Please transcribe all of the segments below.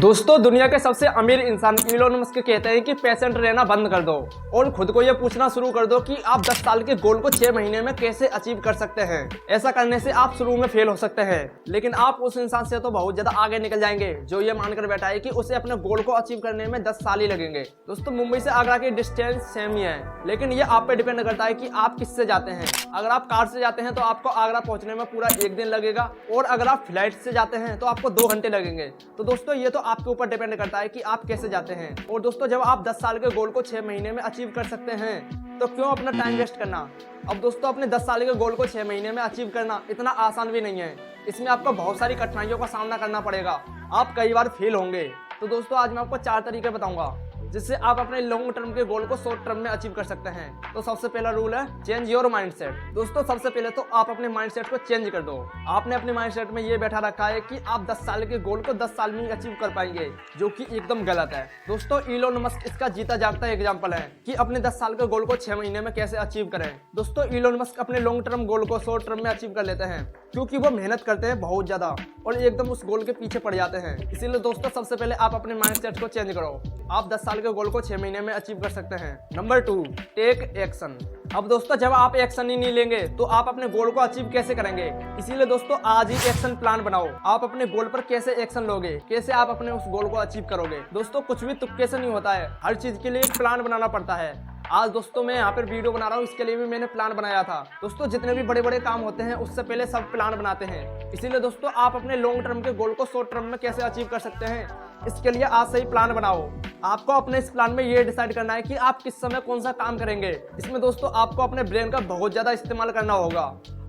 दोस्तों दुनिया के सबसे अमीर इंसान इलोन मस्क कहते हैं कि पेशेंट रहना बंद कर दो और खुद को ये पूछना शुरू कर दो कि आप 10 साल के गोल को 6 महीने में कैसे अचीव कर सकते हैं। ऐसा करने से आप शुरू में फेल हो सकते हैं, लेकिन आप उस इंसान से तो बहुत ज्यादा आगे निकल जाएंगे जो ये मानकर बैठा है कि उसे अपने गोल को अचीव करने में 10 साल ही लगेंगे। दोस्तों मुंबई से आगरा की डिस्टेंस सेम ही है, लेकिन ये आप पे डिपेंड करता है कि आप किससे जाते हैं। अगर आप कार से जाते हैं तो आपको आगरा पहुंचने में पूरा 1 दिन लगेगा, और अगर आप फ्लाइट से जाते हैं तो आपको 2 घंटे लगेंगे। तो दोस्तों ये तो आपके ऊपर डिपेंड करता है कि आप कैसे जाते हैं। और दोस्तों जब आप 10 साल के गोल को 6 महीने में अचीव कर सकते हैं तो क्यों अपना टाइम वेस्ट करना। अब दोस्तों अपने 10 साल के गोल को 6 महीने में अचीव करना इतना आसान भी नहीं है। इसमें आपको बहुत सारी कठिनाइयों का सामना करना पड़ेगा, आप कई बार फेल होंगे। तो दोस्तों आज मैं आपको 4 तरीके बताऊंगा जिससे आप अपने लॉन्ग टर्म के गोल को शॉर्ट टर्म में अचीव कर सकते हैं। तो सबसे पहला रूल है चेंज योर माइंडसेट। दोस्तों सबसे पहले तो आप अपने माइंडसेट को चेंज कर दो। आपने अपने माइंडसेट में ये बैठा रखा है कि आप 10 साल के गोल को 10 साल में ही अचीव कर पाएंगे, जो कि एकदम गलत है। दोस्तों इलोन मस्क इसका जीता जागता एग्जाम्पल है कि अपने 10 साल के गोल को 6 महीने में कैसे अचीव करें। दोस्तों इलोन मस्क अपने लॉन्ग टर्म गोल को शॉर्ट टर्म में अचीव कर लेते हैं क्योंकि वो मेहनत करते हैं बहुत ज्यादा और एकदम उस गोल के पीछे पड़ जाते हैं। इसीलिए दोस्तों सबसे पहले आप अपने माइंडसेट को चेंज करो। आप 10 साल के गोल को 6 महीने में अचीव कर सकते हैं। Number 2, take action. अब दोस्तों जब आप एक्शन ही नहीं लेंगे तो आप अपने गोल को अचीव कैसे करेंगे। इसीलिए दोस्तों आज ही एक्शन प्लान बनाओ। आप अपने गोल पर कैसे एक्शन लोगे, कैसे आप अपने उस गोल को अचीव करोगे। दोस्तों कुछ भी तुक्के से नहीं होता है, हर चीज के लिए एक प्लान बनाना पड़ता है। आज दोस्तों मैं यहाँ पर वीडियो बना रहा हूँ, इसके लिए भी मैंने प्लान बनाया था। दोस्तों जितने भी बड़े बड़े काम होते हैं उससे पहले सब प्लान बनाते हैं। इसीलिए दोस्तों आप अपने लॉन्ग टर्म के गोल को शॉर्ट टर्म में कैसे अचीव कर सकते हैं, इसके लिए आज से ही प्लान बनाओ। आपको अपने इस प्लान में ये डिसाइड करना है कि आप किस समय कौन सा काम करेंगे। इसमें दोस्तों आपको अपने ब्रेन का बहुत ज्यादा इस्तेमाल करना होगा।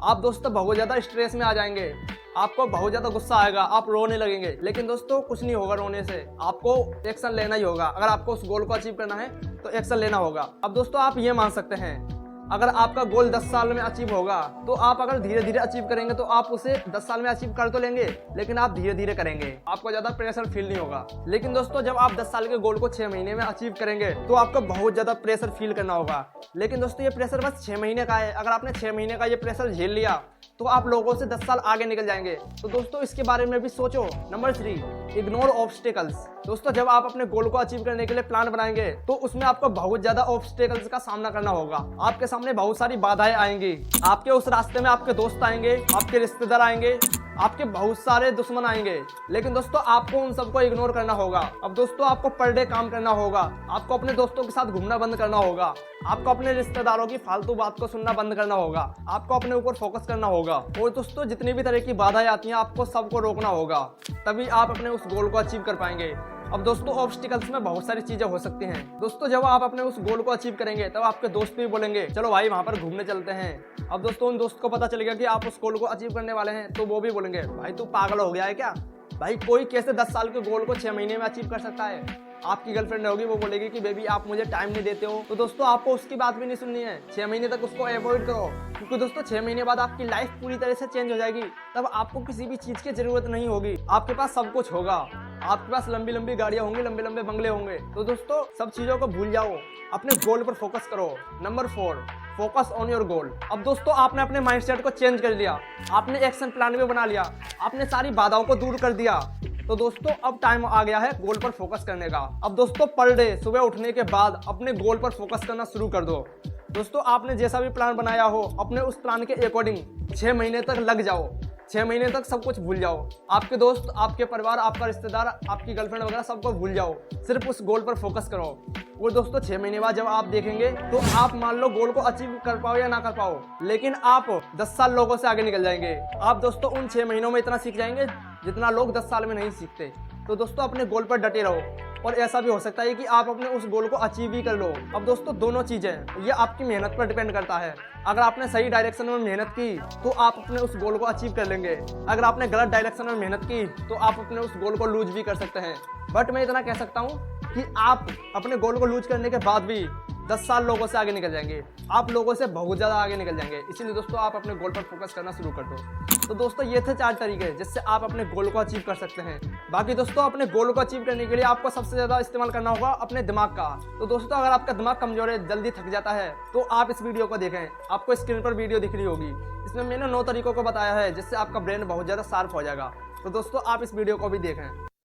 आप दोस्तों बहुत ज्यादा स्ट्रेस में आ जाएंगे, आपको बहुत ज्यादा गुस्सा आएगा, आप रोने लगेंगे, लेकिन दोस्तों कुछ नहीं होगा रोने से। आपको एक्शन लेना ही होगा। अगर आपको उस गोल को अचीव करना है तो एक्शन लेना होगा। अब दोस्तों आप ये मान सकते हैं अगर आपका गोल 10 साल में अचीव होगा तो आप अगर धीरे धीरे अचीव करेंगे तो आप उसे 10 साल में अचीव कर तो लेंगे, लेकिन आप धीरे धीरे करेंगे, आपको ज्यादा प्रेशर फील नहीं होगा। लेकिन दोस्तों जब आप 10 साल के गोल को 6 महीने में अचीव करेंगे तो आपको बहुत ज्यादा प्रेशर फील करना होगा। लेकिन दोस्तों ये प्रेशर बस 6 महीने का है। अगर आपने 6 महीने का ये प्रेशर झेल लिया तो आप लोगों से 10 साल आगे निकल जाएंगे। तो दोस्तों इसके बारे में भी सोचो। Number 3, ignore obstacles. दोस्तों जब आप अपने गोल को अचीव करने के लिए प्लान बनाएंगे तो उसमें आपको बहुत ज्यादा ऑब्स्टेकल्स का सामना करना होगा। आपके सामने बहुत सारी बाधाएं आएंगी। आपके उस रास्ते में आपके दोस्त आएंगे, आपके रिश्तेदार आएंगे, आपके बहुत सारे दुश्मन आएंगे, लेकिन दोस्तों आपको उन सबको इग्नोर करना होगा। अब दोस्तों आपको पर डे काम करना होगा, आपको अपने दोस्तों के साथ घूमना बंद करना होगा, आपको अपने रिश्तेदारों की फालतू बात को सुनना बंद करना होगा, आपको अपने ऊपर फोकस करना होगा। और दोस्तों जितनी भी तरह की बाधाएं आती हैं आपको सबको रोकना होगा, तभी आप अपने उस गोल को अचीव कर पाएंगे। अब दोस्तों ऑब्स्टिकल्स में बहुत सारी चीजें हो सकती हैं। दोस्तों जब आप अपने उस गोल को अचीव करेंगे तब आपके दोस्त भी बोलेंगे चलो भाई वहां पर घूमने चलते हैं। अब दोस्तों उन दोस्त को पता चलेगा कि आप उस गोल को अचीव करने वाले हैं तो वो भी बोलेंगे भाई तू पागल हो गया है क्या, भाई कोई कैसे 10 साल के गोल को 6 महीने में अचीव कर सकता है। आपकी गर्लफ्रेंड होगी, वो बोलेगी कि बेबी आप मुझे टाइम नहीं देते हो। तो दोस्तों आपको उसकी बात भी नहीं सुननी है, 6 महीने तक उसको अवॉइड करो, क्योंकि दोस्तों 6 महीने बाद आपकी लाइफ पूरी तरह से चेंज हो जाएगी। तब आपको किसी भी चीज की जरूरत नहीं होगी, आपके पास सब कुछ होगा, आपके पास लंबी लंबी गाड़ियां होंगी, लंबे लंबे बंगले होंगे। तो दोस्तों सब चीजों को भूल जाओ, अपने गोल पर फोकस करो। Number 4, focus on your goal. अब दोस्तों आपने अपने माइंडसेट को चेंज कर लिया, आपने एक्शन प्लान भी बना लिया, आपने सारी बाधाओं को दूर कर दिया। तो दोस्तों अब टाइम आ गया है गोल पर फोकस करने का। अब दोस्तों पर डे सुबह उठने के बाद अपने गोल पर फोकस करना शुरू कर दो। दोस्तों आपने जैसा भी प्लान बनाया हो अपने उस प्लान के अकॉर्डिंग 6 महीने तक लग जाओ। 6 महीने तक सब कुछ भूल जाओ, आपके दोस्त, आपके परिवार, आपका रिश्तेदार, आपकी गर्लफ्रेंड वगैरह सबको भूल जाओ, सिर्फ उस गोल पर फोकस करो। और दोस्तों 6 महीने बाद जब आप देखेंगे तो आप मान लो गोल को अचीव कर पाओ या ना कर पाओ, लेकिन आप 10 साल लोगों से आगे निकल जाएंगे। आप दोस्तों उन 6 महीनों में इतना सीख जाएंगे जितना लोग 10 साल में नहीं सीखते। तो दोस्तों अपने गोल पर डटे रहो, और ऐसा भी हो सकता है कि आप अपने उस गोल को अचीव ही कर लो। अब दोस्तों दोनों चीजें ये आपकी मेहनत पर डिपेंड करता है। अगर आपने सही डायरेक्शन में मेहनत की तो आप अपने उस गोल को अचीव कर लेंगे। अगर आपने गलत डायरेक्शन में मेहनत की तो आप अपने उस गोल को लूज भी कर सकते हैं। बट मैं इतना कह सकता हूँ कि आप अपने गोल को लूज करने के बाद भी 10 साल लोगों से आगे निकल जाएंगे, आप लोगों से बहुत ज़्यादा आगे निकल जाएंगे। इसीलिए दोस्तों आप अपने गोल पर फोकस करना शुरू कर दो। तो दोस्तों ये थे 4 तरीके जिससे आप अपने गोल को अचीव कर सकते हैं। बाकी दोस्तों अपने गोल को अचीव करने के लिए आपको सबसे ज़्यादा इस्तेमाल करना होगा अपने दिमाग का। तो दोस्तों अगर आपका दिमाग कमजोर है, जल्दी थक जाता है, तो आप इस वीडियो को देखें। आपको स्क्रीन पर वीडियो दिख रही होगी, इसमें मैंने 9 तरीकों को बताया है जिससे आपका ब्रेन बहुत ज़्यादा शार्प हो जाएगा। तो दोस्तों आप इस वीडियो को भी देखें।